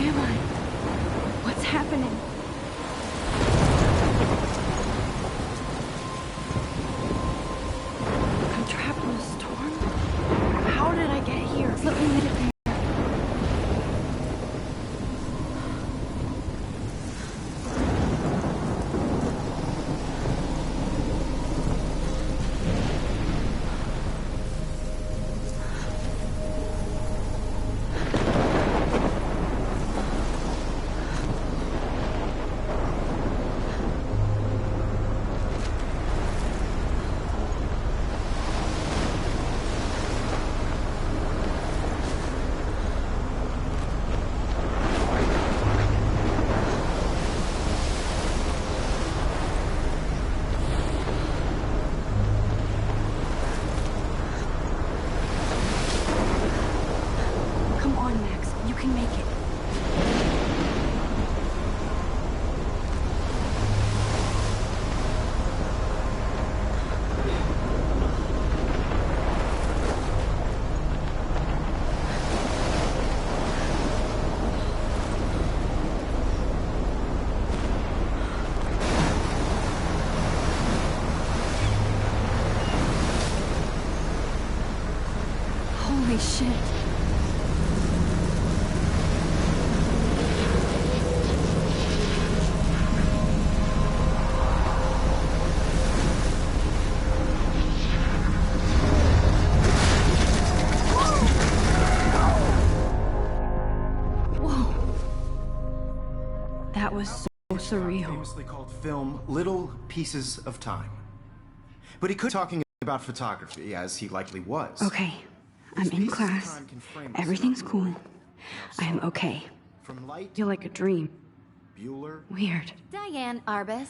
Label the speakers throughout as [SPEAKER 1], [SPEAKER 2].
[SPEAKER 1] am I? What's happening? I'm trapped in a storm? How did I get here? Let me get there. Holy shit. Whoa. That was so surreal.
[SPEAKER 2] Famously called film Little Pieces of Time. But he could be talking about photography, as he likely was.
[SPEAKER 1] Okay. I'm in class. Everything's cool. I am okay.
[SPEAKER 2] From light,
[SPEAKER 1] Feel like a dream.
[SPEAKER 2] Bueller.
[SPEAKER 1] Weird.
[SPEAKER 3] Diane Arbus.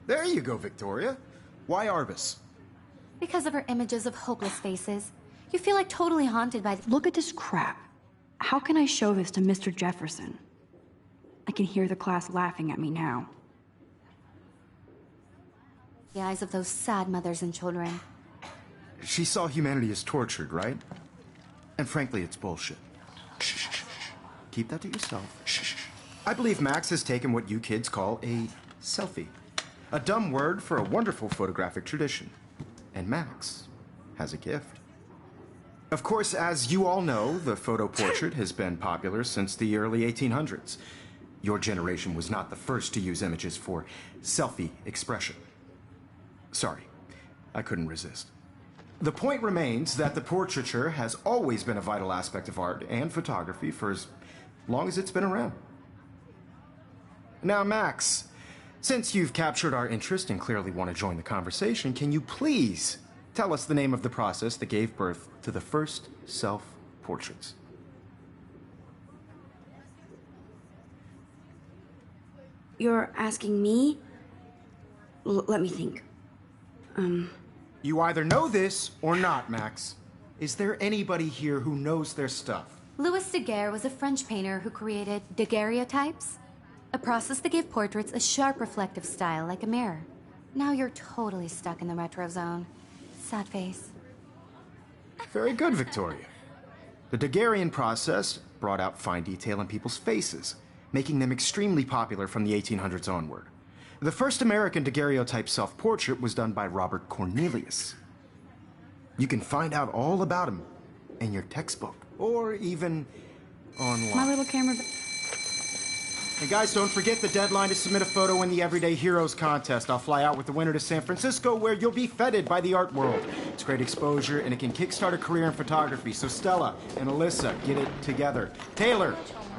[SPEAKER 2] There you go, Victoria. Why Arbus?
[SPEAKER 3] Because of her images of hopeless faces. You feel like totally haunted by...
[SPEAKER 1] Look at this crap. How can I show this to Mr. Jefferson? I can hear the class laughing at me now.
[SPEAKER 3] The eyes of those sad mothers and children.
[SPEAKER 2] She saw humanity as tortured, right? And frankly, it's bullshit. Shh, shh, shh. Keep that to yourself. Shh, shh. I believe Max has taken what you kids call a selfie. A dumb word for a wonderful photographic tradition. And Max has a gift. Of course, as you all know, the photo portrait has been popular since the early 1800s. Your generation was not the first to use images for selfie expression. Sorry, I couldn't resist. The point remains that the portraiture has always been a vital aspect of art and photography for as long as it's been around. Now, Max, since you've captured our interest and clearly want to join the conversation, can you please tell us the name of the process that gave birth to the first self-portraits?
[SPEAKER 1] You're asking me? Let me think.
[SPEAKER 2] You either know this or not, Max. Is there anybody here who knows their stuff?
[SPEAKER 3] Louis Daguerre was a French painter who created daguerreotypes, a process that gave portraits a sharp reflective style like a mirror. Now you're totally stuck in the retro zone. Sad face.
[SPEAKER 2] Very good, Victoria. The Daguerrean process brought out fine detail in people's faces, making them extremely popular from the 1800s onward. The first American daguerreotype self-portrait was done by Robert Cornelius. You can find out all about him in your textbook, or even online.
[SPEAKER 1] My little camera...
[SPEAKER 2] And guys, don't forget the deadline to submit a photo in the Everyday Heroes contest. I'll fly out with the winner to San Francisco, where you'll be feted by the art world. It's great exposure, and it can kickstart a career in photography. So Stella and Alyssa, get it together. Taylor,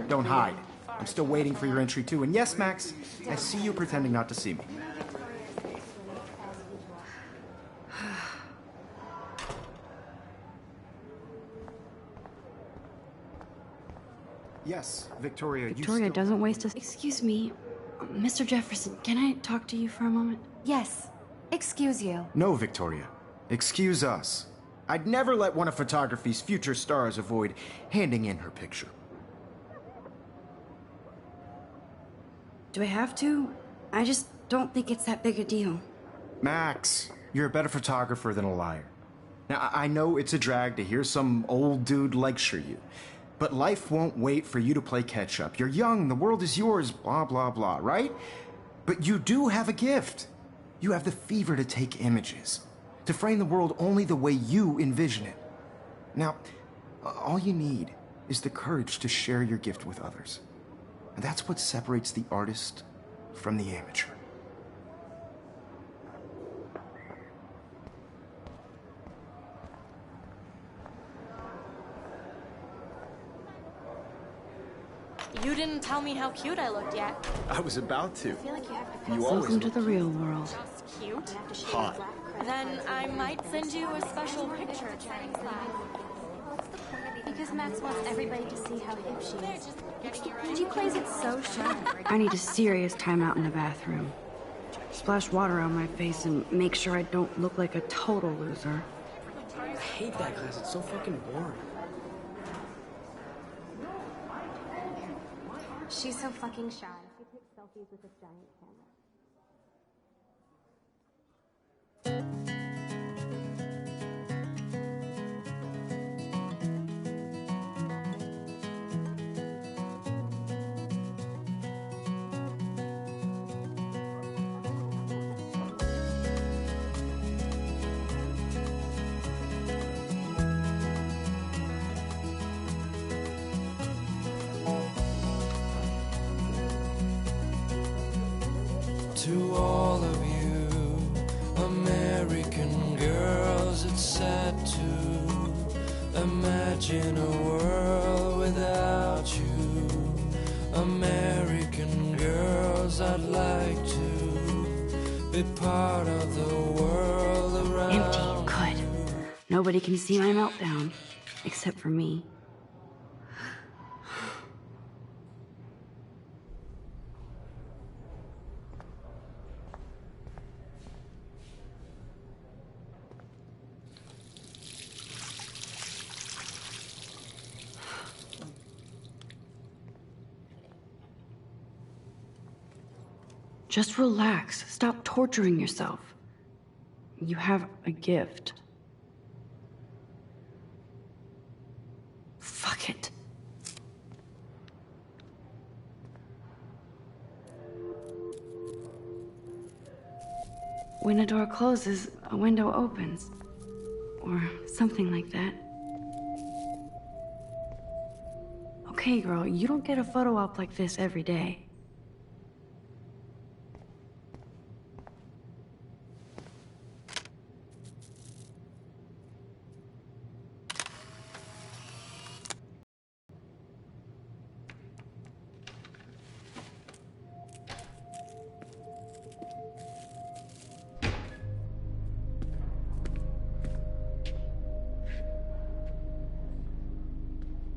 [SPEAKER 2] don't hide. I'm still waiting for your entry, too. And yes, Max, I see you pretending not to see me. Yes, Victoria,
[SPEAKER 1] Victoria doesn't waste us. Excuse me, Mr. Jefferson, can I talk to you for a moment?
[SPEAKER 3] Yes. Excuse you.
[SPEAKER 2] No, Victoria. Excuse us. I'd never let one of photography's future stars avoid handing in her picture.
[SPEAKER 1] Do I have to? I just don't think it's that big a deal.
[SPEAKER 2] Max, you're a better photographer than a liar. Now, I know it's a drag to hear some old dude lecture you, But life won't wait for you to play catch-up. You're young, the world is yours, blah, blah, blah, right? But you do have a gift. You have the fever to take images, to frame the world only the way you envision it. Now, all you need is the courage to share your gift with others. And that's what separates the artist from the amateur.
[SPEAKER 4] You didn't tell me how cute I looked yet.
[SPEAKER 5] I was about to.
[SPEAKER 4] I feel like you have to
[SPEAKER 5] You always
[SPEAKER 1] Welcome to
[SPEAKER 5] look
[SPEAKER 1] the real world.
[SPEAKER 4] Just cute.
[SPEAKER 5] hot.
[SPEAKER 4] Then I might send you a special picture.
[SPEAKER 6] Because Max wants everybody to see how hip she is. And you plays it so sharp.
[SPEAKER 1] I need a serious timeout in the bathroom. Splash water on my face and make sure I don't look like a total loser.
[SPEAKER 7] I hate that class. It's so fucking boring.
[SPEAKER 6] She's so fucking shy. She takes selfies with a giant camera.
[SPEAKER 8] To all of you American girls, it's sad to imagine a world without you. American girls, I'd like to be part of the world around
[SPEAKER 1] Empty. Good. Nobody can see my meltdown, except for me. Just relax. Stop torturing yourself. You have a gift. Fuck it. When a door closes, a window opens. Or something like that. Okay, girl, you don't get a photo op like this every day.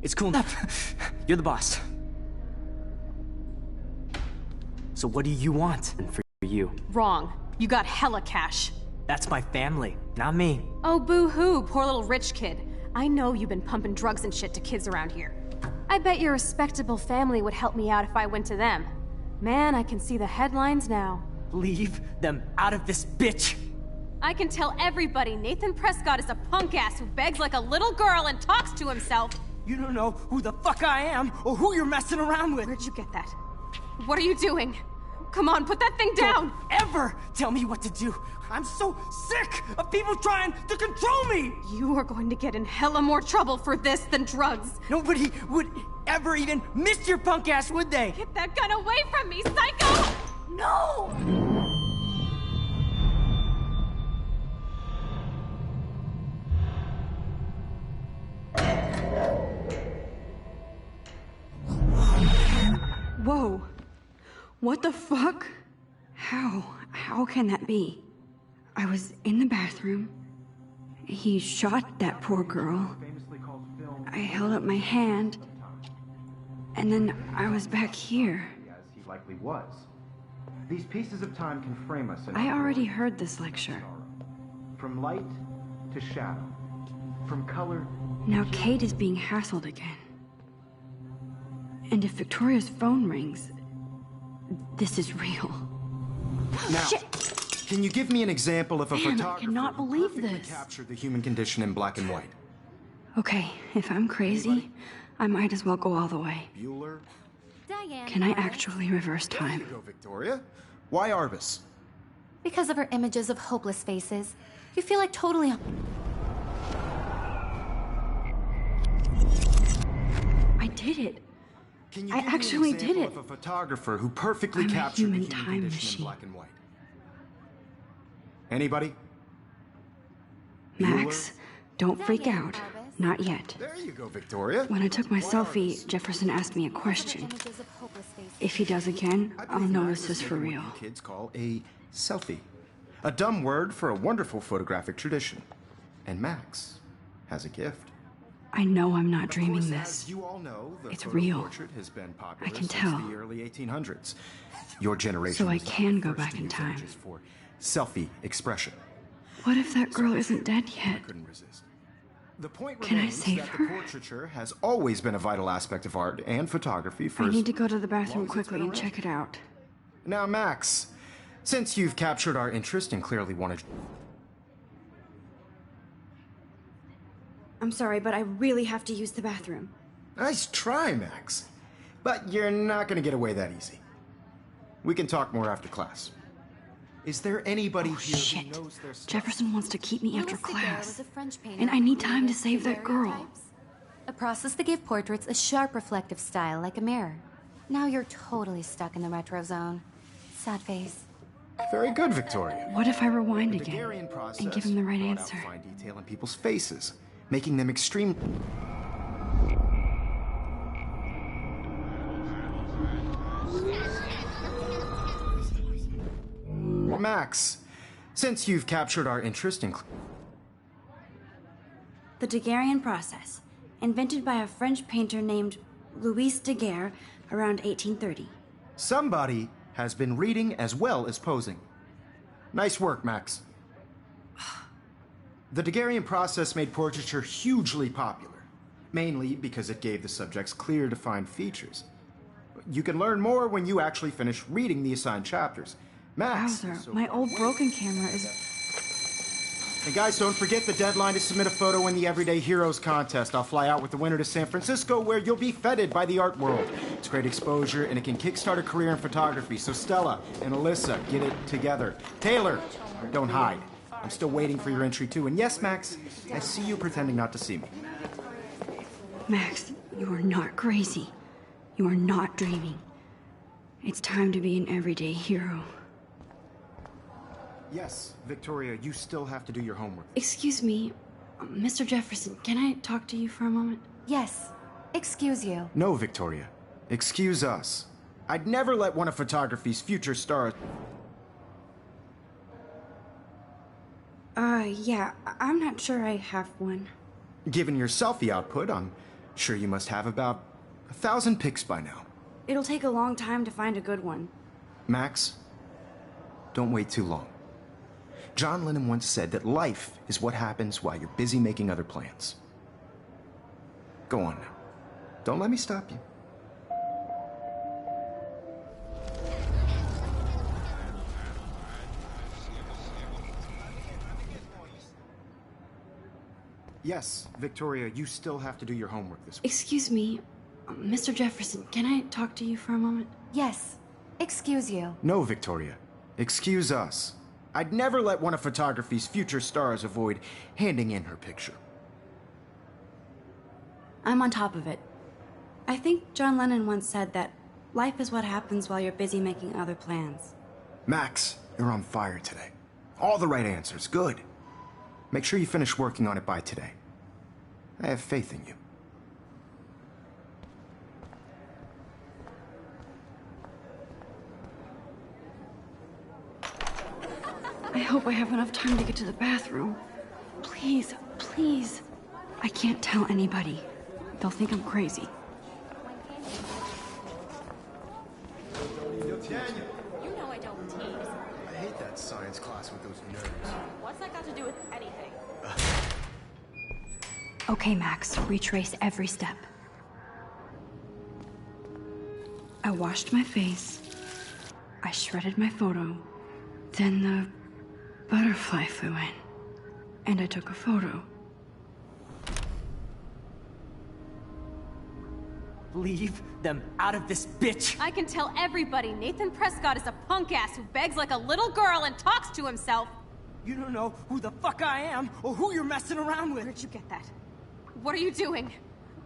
[SPEAKER 7] It's cool enough. You're the boss. So what do you want for you?
[SPEAKER 4] Wrong. You got hella cash.
[SPEAKER 7] That's my family, not me.
[SPEAKER 4] Oh, boo-hoo, poor little rich kid. I know you've been pumping drugs and shit to kids around here. I bet your respectable family would help me out if I went to them. Man, I can see the headlines now.
[SPEAKER 7] Leave them out of this bitch!
[SPEAKER 4] I can tell everybody Nathan Prescott is a punk ass who begs like a little girl and talks to himself.
[SPEAKER 7] You don't know who the fuck I am or who you're messing around with.
[SPEAKER 4] Where'd you get that? What are you doing? Come on, put that thing down!
[SPEAKER 7] Don't ever tell me what to do. I'm so sick of people trying to control me!
[SPEAKER 4] You are going to get in hella more trouble for this than drugs.
[SPEAKER 7] Nobody would ever even miss your punk ass, would they?
[SPEAKER 4] Get that gun away from me, psycho! No!
[SPEAKER 1] Whoa. What the fuck? How can that be? I was in the bathroom. He shot that poor girl. I held up my hand. And then I was back here.
[SPEAKER 2] As he likely was. These pieces of time can frame us in
[SPEAKER 1] I already heard this lecture.
[SPEAKER 2] from light to shadow, from color.
[SPEAKER 1] Now Kate is being hassled again. And if Victoria's phone rings, this is real.
[SPEAKER 2] Now,
[SPEAKER 1] Shit.
[SPEAKER 2] can you give me an example of a
[SPEAKER 1] Damn, I
[SPEAKER 2] photographer
[SPEAKER 1] cannot
[SPEAKER 2] who
[SPEAKER 1] believe
[SPEAKER 2] perfectly
[SPEAKER 1] this.
[SPEAKER 2] captured the human condition in black and white?
[SPEAKER 1] Okay, if I'm crazy, I might as well go all the way.
[SPEAKER 2] Bueller?
[SPEAKER 3] Diane.
[SPEAKER 1] Can I
[SPEAKER 3] Arbus.
[SPEAKER 1] actually reverse
[SPEAKER 2] There
[SPEAKER 1] time?
[SPEAKER 2] you go, Victoria. Why Arbus?
[SPEAKER 3] Because of her images of hopeless faces. You feel like totally...
[SPEAKER 1] I did it.
[SPEAKER 2] Can you
[SPEAKER 1] I
[SPEAKER 2] give me
[SPEAKER 1] actually
[SPEAKER 2] an example
[SPEAKER 1] did it.
[SPEAKER 2] of a photographer who perfectly
[SPEAKER 1] I'm a
[SPEAKER 2] captured the
[SPEAKER 1] human
[SPEAKER 2] human
[SPEAKER 1] time
[SPEAKER 2] condition
[SPEAKER 1] machine.
[SPEAKER 2] in black and white? Anybody?
[SPEAKER 1] Max, don't freak
[SPEAKER 3] Diane
[SPEAKER 1] out.
[SPEAKER 3] Arbus.
[SPEAKER 1] Not yet.
[SPEAKER 2] There you go, Victoria.
[SPEAKER 1] When I took my
[SPEAKER 2] Why
[SPEAKER 1] selfie,
[SPEAKER 2] Arbus?
[SPEAKER 1] Jefferson asked me a question.
[SPEAKER 3] Images of hopeless faces.
[SPEAKER 1] If he does again,
[SPEAKER 2] I
[SPEAKER 1] I'll
[SPEAKER 2] believe
[SPEAKER 1] know
[SPEAKER 2] Max
[SPEAKER 1] this
[SPEAKER 2] is
[SPEAKER 1] is for
[SPEAKER 2] making
[SPEAKER 1] real.
[SPEAKER 2] what you kids call a selfie. A dumb word for a wonderful photographic tradition. And Max has a gift.
[SPEAKER 1] I know I'm not
[SPEAKER 2] Of
[SPEAKER 1] dreaming
[SPEAKER 2] course,
[SPEAKER 1] this.
[SPEAKER 2] as you all know, the
[SPEAKER 1] It's
[SPEAKER 2] photo
[SPEAKER 1] real.
[SPEAKER 2] portrait has been popular
[SPEAKER 1] I can
[SPEAKER 2] since
[SPEAKER 1] tell.
[SPEAKER 2] the early 1800s. Your generation
[SPEAKER 1] So I
[SPEAKER 2] was not
[SPEAKER 1] can
[SPEAKER 2] the
[SPEAKER 1] go
[SPEAKER 2] first
[SPEAKER 1] back
[SPEAKER 2] to
[SPEAKER 1] in
[SPEAKER 2] use
[SPEAKER 1] time.
[SPEAKER 2] images for selfie expression.
[SPEAKER 1] What if that girl isn't dead yet?
[SPEAKER 2] I couldn't resist. The point
[SPEAKER 1] Can I
[SPEAKER 2] remains
[SPEAKER 1] save
[SPEAKER 2] that
[SPEAKER 1] her?
[SPEAKER 2] the portraiture has always been a vital aspect of art and photography for
[SPEAKER 1] I
[SPEAKER 2] as
[SPEAKER 1] need to go to the
[SPEAKER 2] long
[SPEAKER 1] bathroom
[SPEAKER 2] as it's
[SPEAKER 1] quickly
[SPEAKER 2] been
[SPEAKER 1] and
[SPEAKER 2] around.
[SPEAKER 1] check it out.
[SPEAKER 2] Now, Max, since you've captured our interest and clearly wanted...
[SPEAKER 1] I'm sorry, but I really have to use the bathroom.
[SPEAKER 2] Nice try, Max. But you're not going to get away that easy. We can talk more after class. Is there anybody
[SPEAKER 1] Oh,
[SPEAKER 2] here
[SPEAKER 1] shit.
[SPEAKER 2] who knows their stuff?
[SPEAKER 1] Jefferson wants to keep me after
[SPEAKER 3] Louis Daguerre
[SPEAKER 1] class.
[SPEAKER 3] was a French painter
[SPEAKER 1] And I need
[SPEAKER 3] who
[SPEAKER 1] time to
[SPEAKER 3] created
[SPEAKER 1] save that girl.
[SPEAKER 3] daguerreotypes, a process that gave portraits a sharp reflective style like a mirror. Now you're totally stuck in the retro zone. Sad face.
[SPEAKER 2] Very good, Victoria.
[SPEAKER 1] What if I rewind
[SPEAKER 2] The
[SPEAKER 1] again
[SPEAKER 2] Daguerrean process
[SPEAKER 1] and give him the right
[SPEAKER 2] brought out
[SPEAKER 1] answer?
[SPEAKER 2] fine detail in people's faces, making them extreme. Max, since you've captured our interest in...
[SPEAKER 1] The Daguerrean process, invented by a French painter named Louis Daguerre around 1830.
[SPEAKER 2] Somebody has been reading as well as posing. Nice work, Max. The Daguerrean process made portraiture hugely popular, mainly because it gave the subjects clear, defined features. You can learn more when you actually finish reading the assigned chapters. Max.
[SPEAKER 1] Wowzer,
[SPEAKER 2] so
[SPEAKER 1] my
[SPEAKER 2] far
[SPEAKER 1] old
[SPEAKER 2] away.
[SPEAKER 1] broken camera is...
[SPEAKER 2] And guys, don't forget the deadline to submit a photo in the Everyday Heroes contest. I'll fly out with the winner to San Francisco, where you'll be feted by the art world. It's great exposure, and it can kickstart a career in photography. So Stella and Alyssa, get it together. Taylor, don't hide. I'm still waiting for your entry, too. And yes, Max, I see you pretending not to see me.
[SPEAKER 1] Max, you are not crazy. You are not dreaming. It's time to be an everyday hero.
[SPEAKER 2] Yes, Victoria, you still have to do your homework.
[SPEAKER 1] Excuse me, Mr. Jefferson, can I talk to you for a moment?
[SPEAKER 3] Yes. Excuse you.
[SPEAKER 2] No, Victoria. Excuse us. I'd never let one of photography's future stars...
[SPEAKER 1] Yeah, I'm not sure I have one.
[SPEAKER 2] Given your selfie output, I'm sure you must have about 1,000 pics by now.
[SPEAKER 1] It'll take a long time to find a good one.
[SPEAKER 2] Max, don't wait too long. John Lennon once said that life is what happens while you're busy making other plans. Go on now. Don't let me stop you. Yes, Victoria, you still have to do your homework this week.
[SPEAKER 1] Excuse me, Mr. Jefferson, can I talk to you for a moment?
[SPEAKER 3] Yes. Excuse you.
[SPEAKER 2] No, Victoria. Excuse us. I'd never let one of photography's future stars avoid handing in her picture.
[SPEAKER 1] I'm on top of it. I think John Lennon once said that life is what happens while you're busy making other plans.
[SPEAKER 2] Max, you're on fire today. All the right answers. Good. Make sure you finish working on it by today. I have faith in you.
[SPEAKER 1] I hope I have enough time to get to the bathroom. Please, please. I can't tell anybody. They'll think I'm crazy.
[SPEAKER 2] Daniel,
[SPEAKER 6] You know I don't tease.
[SPEAKER 2] I hate that science class with those nerds.
[SPEAKER 6] What's that got to do with anything?
[SPEAKER 1] Okay, Max, retrace every step. I washed my face. I shredded my photo. Then the butterfly flew in. And I took a photo.
[SPEAKER 7] Leave them out of this bitch!
[SPEAKER 4] I can tell everybody Nathan Prescott is a punk ass who begs like a little girl and talks to himself.
[SPEAKER 7] You don't know who the fuck I am or who you're messing around with.
[SPEAKER 4] Where'd you get that? What are you doing?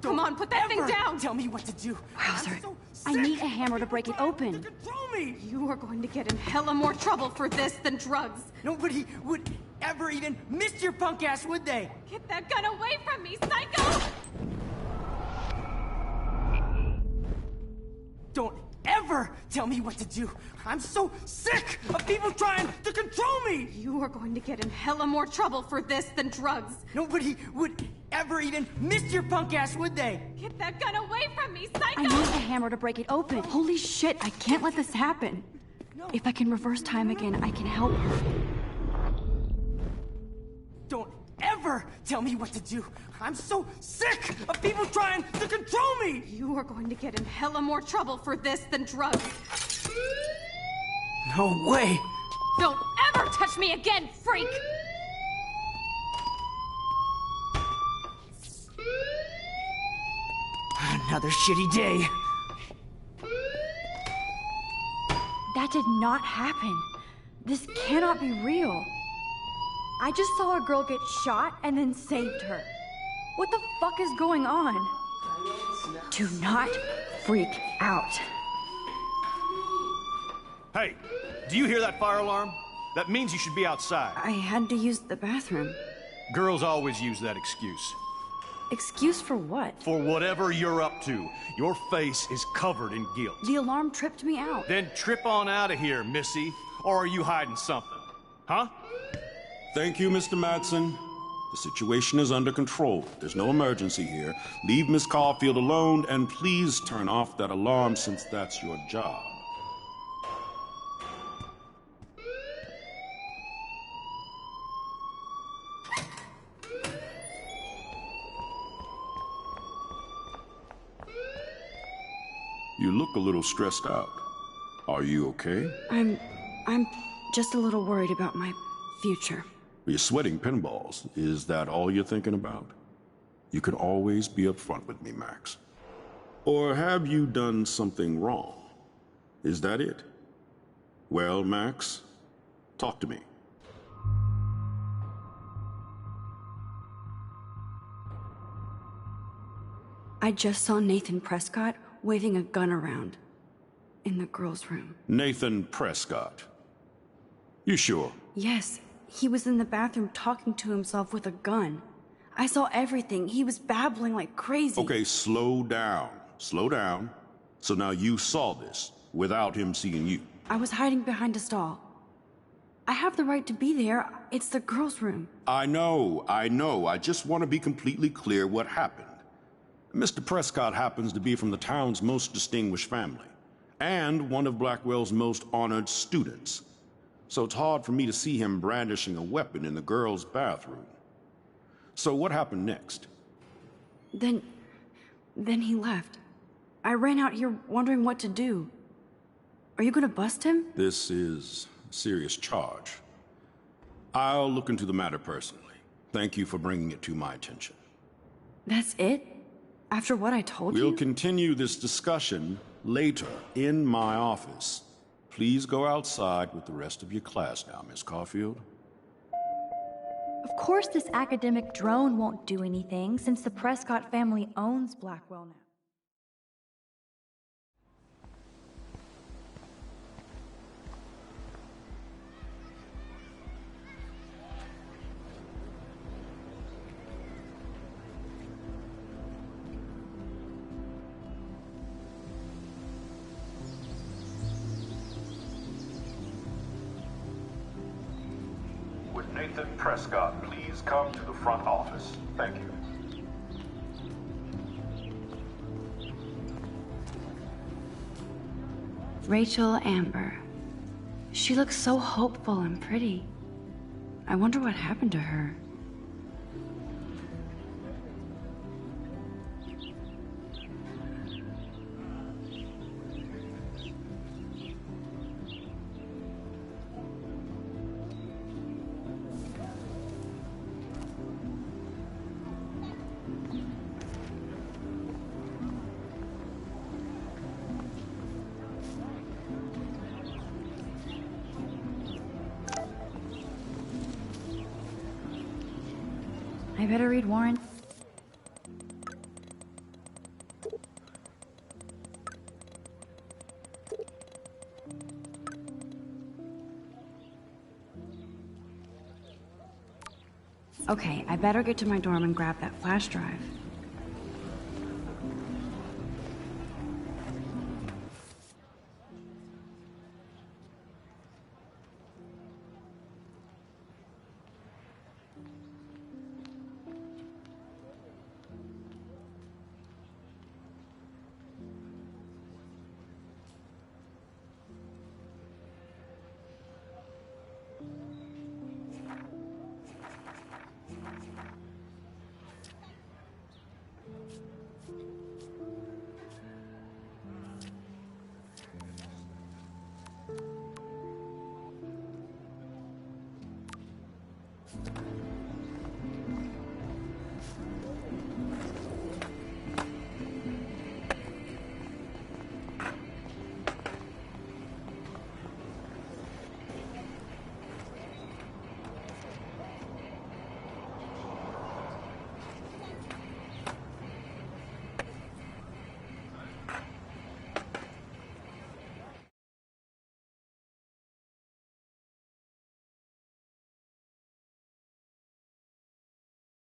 [SPEAKER 4] Come on, put that thing down!
[SPEAKER 7] Tell me what to do.
[SPEAKER 1] Wowzer,
[SPEAKER 7] So
[SPEAKER 1] I need a hammer to break it open.
[SPEAKER 7] To control me.
[SPEAKER 4] You are going to get in hella more trouble for this than drugs.
[SPEAKER 7] Nobody would ever even miss your punk ass, would they?
[SPEAKER 4] Get that gun away from me, psycho!
[SPEAKER 7] Don't ever tell me what to do. I'm so sick of people trying to control me.
[SPEAKER 4] You are going to get in hella more trouble for this than drugs.
[SPEAKER 7] Nobody would ever even miss your punk ass, would they?
[SPEAKER 4] Get that gun away from me, psycho!
[SPEAKER 1] I need a hammer to break it open. Holy shit, I can't let this happen. If I can reverse time again, I can help her.
[SPEAKER 7] Don't ever tell me what to do. I'm so sick of people trying to control me.
[SPEAKER 4] You are going to get in hella more trouble for this than drugs.
[SPEAKER 7] No way.
[SPEAKER 4] Don't ever touch me again, freak!
[SPEAKER 7] Another shitty day.
[SPEAKER 1] That did not happen. This cannot be real. I just saw a girl get shot and then saved her. What the fuck is going on? Do not freak out.
[SPEAKER 5] Hey, do you hear that fire alarm? That means you should be outside.
[SPEAKER 1] I had to use the bathroom.
[SPEAKER 5] Girls always use that excuse.
[SPEAKER 1] Excuse for what?
[SPEAKER 5] For whatever you're up to, your face is covered in guilt.
[SPEAKER 1] The alarm tripped me out.
[SPEAKER 5] Then trip on out of here, Missy. Or are you hiding something? Huh?
[SPEAKER 9] Thank you, Mr. Madsen. The situation is under control. There's no emergency here. Leave Miss Caulfield alone, and please turn off that alarm since that's your job. You look a little stressed out. Are you okay?
[SPEAKER 1] I'm just a little worried about my future.
[SPEAKER 9] You're sweating pinballs. Is that all you're thinking about? You can always be upfront with me, Max. Or have you done something wrong? Is that it? Well, Max, talk to me.
[SPEAKER 1] I just saw Nathan Prescott waving a gun around in the girls' room.
[SPEAKER 9] Nathan Prescott. You sure?
[SPEAKER 1] Yes, he was in the bathroom talking to himself with a gun. I saw everything. He was babbling like crazy.
[SPEAKER 9] Okay, slow down. Slow down. So now you saw this without him seeing you.
[SPEAKER 1] I was hiding behind a stall. I have the right to be there. It's the girls' room.
[SPEAKER 9] I know. I just want to be completely clear what happened. Mr. Prescott happens to be from the town's most distinguished family, and one of Blackwell's most honored students. So it's hard for me to see him brandishing a weapon in the girls' bathroom. So what happened next?
[SPEAKER 1] Then he left. I ran out here wondering what to do. Are you gonna bust him?
[SPEAKER 9] This is a serious charge. I'll look into the matter personally. Thank you for bringing it to my attention.
[SPEAKER 1] That's it? After what I told you?
[SPEAKER 9] We'll continue this discussion later in my office. Please go outside with the rest of your class now, Miss Caulfield.
[SPEAKER 6] Of course this academic drone won't do anything since the Prescott family owns Blackwell now.
[SPEAKER 9] Would Nathan Prescott please come to the front office? Thank you.
[SPEAKER 1] Rachel Amber. She looks so hopeful and pretty. I wonder what happened to her.
[SPEAKER 6] I better read warrants.
[SPEAKER 1] Okay, I better get to my dorm and grab that flash drive.